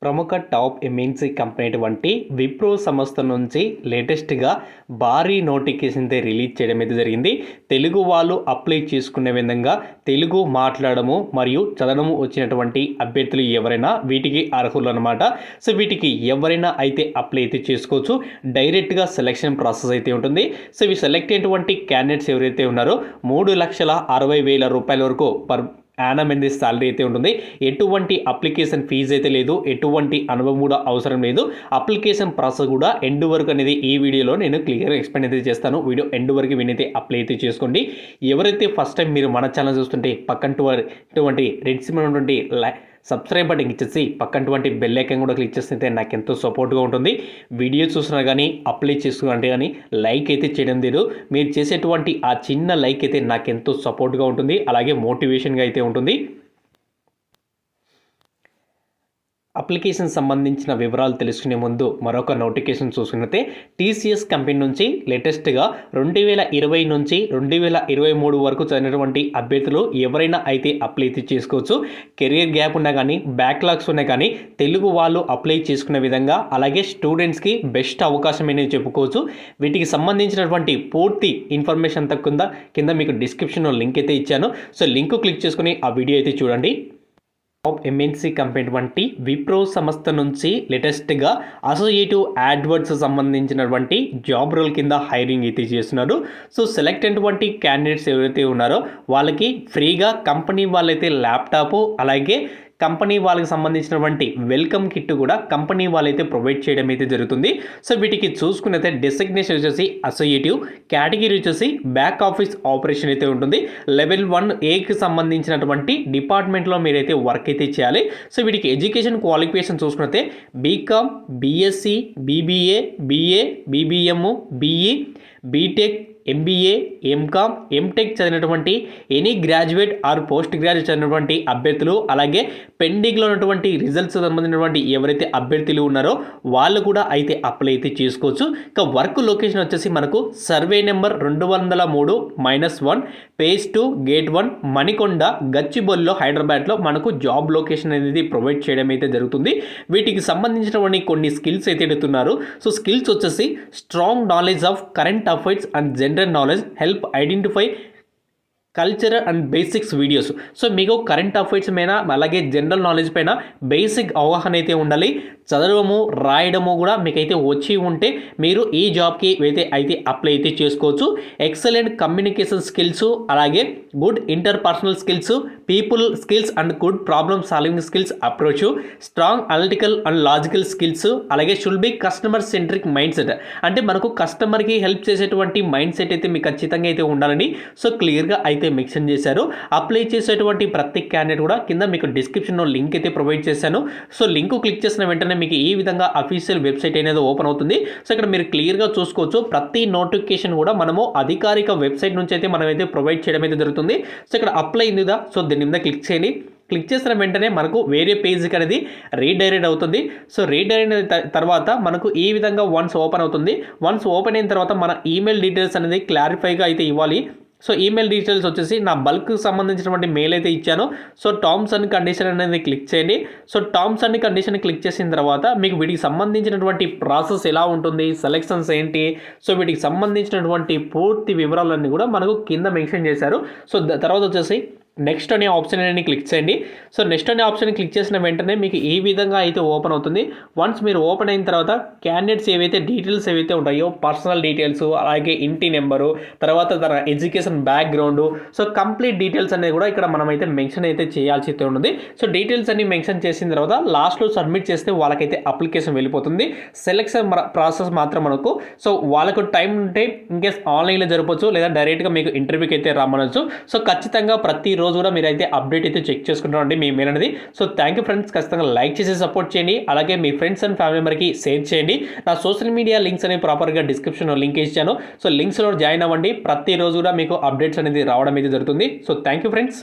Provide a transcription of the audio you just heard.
ప్రముఖ top MNC company అటువంటి విప్రో సంస్థ నుంచి లేటెస్ట్గా భారీ నోటిఫికేషన్ అయితే రిలీజ్ చేయడం అయితే జరిగింది. తెలుగు వాళ్ళు అప్లై చేసుకునే విధంగా తెలుగు మాట్లాడము మరియు చదవడము వచ్చినటువంటి అభ్యర్థులు ఎవరైనా వీటికి అర్హులు అనమాట. సో వీటికి ఎవరైనా అయితే అప్లై అయితే చేసుకోవచ్చు. డైరెక్ట్గా సెలక్షన్ ప్రాసెస్ అయితే ఉంటుంది. సో ఇవి సెలెక్ట్ అయినటువంటి క్యాండిడేట్స్ ఎవరైతే ఉన్నారో 3,60,000 రూపాయల వరకు యానం అనేది సాలరీ అయితే ఉంటుంది. ఎటువంటి అప్లికేషన్ ఫీజు అయితే లేదు, ఎటువంటి అనుభవం కూడా అవసరం లేదు. అప్లికేషన్ ప్రాసెస్ కూడా ఎండ్ వరకు అనేది ఈ వీడియోలో నేను క్లియర్గా ఎక్స్ప్లెయిన్ అయితే చేస్తాను. వీడియో ఎండ్ వరకు వినైతే అప్లై అయితే చేసుకోండి. ఎవరైతే ఫస్ట్ టైం మీరు మన ఛానల్ చూస్తుంటే పక్కనటువంటి రెడ్ సిమ్ ఉన్నటువంటి సబ్స్క్రైబ్ బటన్ ఇచ్చేసి పక్కనటువంటి బెల్ ఐకాన్ కూడా క్లిక్ చేస్తే నాకు ఎంతో సపోర్ట్గా ఉంటుంది. వీడియో చూసినా కానీ అప్లై చేసుకుంటే కానీ లైక్ అయితే చేయడం లేదు. మీరు చేసేటువంటి ఆ చిన్న లైక్ అయితే నాకు ఎంతో సపోర్ట్గా ఉంటుంది, అలాగే మోటివేషన్గా అయితే ఉంటుంది. అప్లికేషన్ సంబంధించిన వివరాలు తెలుసుకునే ముందు మరొక నోటిఫికేషన్ చూసుకున్నట్టే టీసీఎస్ కంపెనీ నుంచి లేటెస్ట్గా 2020 నుంచి 2023 వరకు చదివినటువంటి అభ్యర్థులు ఎవరైనా అయితే అప్లై అయితే చేసుకోవచ్చు. కెరియర్ గ్యాప్ ఉన్నా కానీ బ్యాక్లాగ్స్ ఉన్నా కానీ తెలుగు వాళ్ళు అప్లై చేసుకునే విధంగా, అలాగే స్టూడెంట్స్కి బెస్ట్ అవకాశం అనేది చెప్పుకోవచ్చు. వీటికి సంబంధించినటువంటి పూర్తి ఇన్ఫర్మేషన్ అంతా కింద మీకు డిస్క్రిప్షన్లో లింక్ అయితే ఇచ్చాను. సో లింక్ క్లిక్ చేసుకుని ఆ వీడియో అయితే చూడండి. టాప్ ఎంఎన్సీ కంపెనీ వంటి విప్రో సంస్థ నుంచి లేటెస్ట్గా అసోసియేటివ్ యాడ్వర్డ్స్ సంబంధించినటువంటి జాబ్ రోల్ కింద హైరింగ్ అయితే చేస్తున్నారు. సో సెలెక్ట్ అయినటువంటి క్యాండిడేట్స్ ఎవరైతే ఉన్నారో వాళ్ళకి ఫ్రీగా కంపెనీ వాళ్ళైతే ల్యాప్టాప్, అలాగే కంపెనీ వాళ్ళకి సంబంధించినటువంటి వెల్కమ్ కిట్ కూడా కంపెనీ వాళ్ళైతే ప్రొవైడ్ చేయడం అయితే జరుగుతుంది. సో వీటికి చూసుకున్నైతే డెసిగ్నేషన్ వచ్చేసి అసోసియేటివ్, కేటగిరీ వచ్చేసి బ్యాక్ ఆఫీస్ ఆపరేషన్ అయితే ఉంటుంది. లెవెల్ 1Aకి సంబంధించినటువంటి డిపార్ట్మెంట్లో మీరైతే వర్క్ అయితే చేయాలి. సో వీటికి ఎడ్యుకేషన్ క్వాలిఫికేషన్ చూసుకున్నైతే BCom, BSc, BBA, BA, BBM, BE, BTech, MBA, MCom, MTech చదివినటువంటి any graduate or post graduate చదివినటువంటి అభ్యర్థులు, అలాగే పెండింగ్లో ఉన్నటువంటి రిజల్ట్స్ సంబంధించినటువంటి ఎవరైతే అభ్యర్థులు ఉన్నారో వాళ్ళు కూడా అయితే అప్లై అయితే చేసుకోవచ్చు. ఇక వర్క్ లొకేషన్ వచ్చేసి మనకు survey number 203-1 phase 2 gate 1 Manikonda, గచ్చిబౌలిలో, హైదరాబాద్లో మనకు జాబ్ లొకేషన్ అనేది ప్రొవైడ్ చేయడం అయితే జరుగుతుంది. వీటికి సంబంధించినటువంటి కొన్ని స్కిల్స్ అయితే ఎడుతున్నారు. సో స్కిల్స్ వచ్చేసి strong knowledge of current affairs and general knowledge, help identify culture and basics videos. So మీకు కరెంట్ అఫైర్స్ పైన అలాగే జనరల్ నాలెడ్జ్ పైన బేసిక్ అవగాహన అయితే ఉండాలి. చదవడము రాయడము కూడా మీకైతే వచ్చి ఉంటే మీరు ఈ జాబ్కి అయితే అప్లై అయితే చేసుకోవచ్చు. ఎక్సలెంట్ కమ్యూనికేషన్ స్కిల్స్, అలాగే good interpersonal skills, people skills and good problem solving skills approach, strong analytical and logical skills, అలాగే should be customer centric mind set. అంటే మనకు కస్టమర్కి హెల్ప్ చేసేటువంటి మైండ్ సెట్ అయితే మీకు ఖచ్చితంగా అయితే ఉండాలని సో క్లియర్గా అయితే మెన్షన్ చేశారు. అప్లై చేసేటువంటి ప్రతి క్యాండిడేట్ కూడా కింద మీకు డిస్క్రిప్షన్లో లింక్ అయితే ప్రొవైడ్ చేశాను. సో లింక్ క్లిక్ చేసిన వెంటనే మీకు ఈ విధంగా అఫీషియల్ వెబ్సైట్ అనేది ఓపెన్ అవుతుంది. సో ఇక్కడ మీరు క్లియర్గా చూసుకోవచ్చు. ప్రతి నోటిఫికేషన్ కూడా మనము అధికారిక వెబ్సైట్ నుంచి అయితే మనమైతే ప్రొవైడ్ చేయడం అయితే జరుగుతుంది. సో ఇక్కడ అప్లై అయిందిగా, సో దీని మీద క్లిక్ చేయండి. క్లిక్ చేసిన వెంటనే మనకు వేరే పేజ్కి అనేది రీడైరెక్ట్ అవుతుంది. సో రీడైరెక్ట్ అయిన తర్వాత మనకు ఈ విధంగా వన్స్ ఓపెన్ అవుతుంది. వన్స్ ఓపెన్ అయిన తర్వాత మన ఈమెయిల్ డీటెయిల్స్ అనేది క్లారిఫైగా అయితే ఇవ్వాలి. సో ఈమెయిల్ డీటెయిల్స్ వచ్చేసి నా బల్క్కి సంబంధించినటువంటి మెయిల్ అయితే ఇచ్చాను. సో టర్మ్స్ అండ్ కండిషన్ అనేది క్లిక్ చేయండి. So terms and condition click చేసిన తర్వాత మీకు వీటికి సంబంధించినటువంటి ప్రాసెస్ ఎలా ఉంటుంది, సెలెక్షన్స్ ఏంటి, సో వీటికి సంబంధించినటువంటి పూర్తి వివరాలన్నీ కూడా మనకు కింద మెన్షన్ చేశారు. సో తర్వాత వచ్చేసి నెక్స్ట్ అనే ఆప్షన్ అనేది క్లిక్ చేయండి. సో నెక్స్ట్ అనే ఆప్షన్ క్లిక్ చేసిన వెంటనే మీకు ఈ విధంగా అయితే ఓపెన్ అవుతుంది. వన్స్ మీరు ఓపెన్ అయిన తర్వాత క్యాండిడేట్స్ ఏవైతే డీటెయిల్స్ ఏవైతే ఉంటాయో, పర్సనల్ డీటెయిల్స్, అలాగే ఇంటి నెంబరు, తర్వాత తన education background, so complete details అనేది కూడా ఇక్కడ మనమైతే మెన్షన్ అయితే చేయాల్సి అయితే ఉంటుంది. సో డీటెయిల్స్ అన్ని మెన్షన్ చేసిన తర్వాత లాస్ట్లో సబ్మిట్ చేస్తే వాళ్ళకైతే అప్లికేషన్ వెళ్ళిపోతుంది. సెలెక్షన్ ప్రాసెస్ మాత్రం మనకు సో వాళ్ళకు టైం ఉంటే ఇన్కేస్ ఆన్లైన్లో జరపచ్చు, లేదా డైరెక్ట్గా మీకు ఇంటర్వ్యూకి అయితే రమ్మనొచ్చు. సో ఖచ్చితంగా ప్రతిరోజు కూడా మీరైతే అప్డేట్ అయితే చెక్ చేసుకుంటారండి మీ మెయిల్ అనేది. So thank you friends. ఖచ్చితంగా లైక్ చేసి సపోర్ట్ చేయండి, అలాగే మీ ఫ్రెండ్స్ అండ్ ఫ్యామిలీ మెంబర్కి షేర్ చేయండి. నా సోషల్ మీడియా లింక్స్ అనేవి ప్రాపర్గా డిస్క్రిప్షన్లో లింక్ ఇచ్చాను. సో లింక్స్లో జాయిన్ అవ్వండి. ప్రతిరోజు కూడా మీకు అప్డేట్స్ అనేది రావడం అయితే జరుగుతుంది. So thank you friends.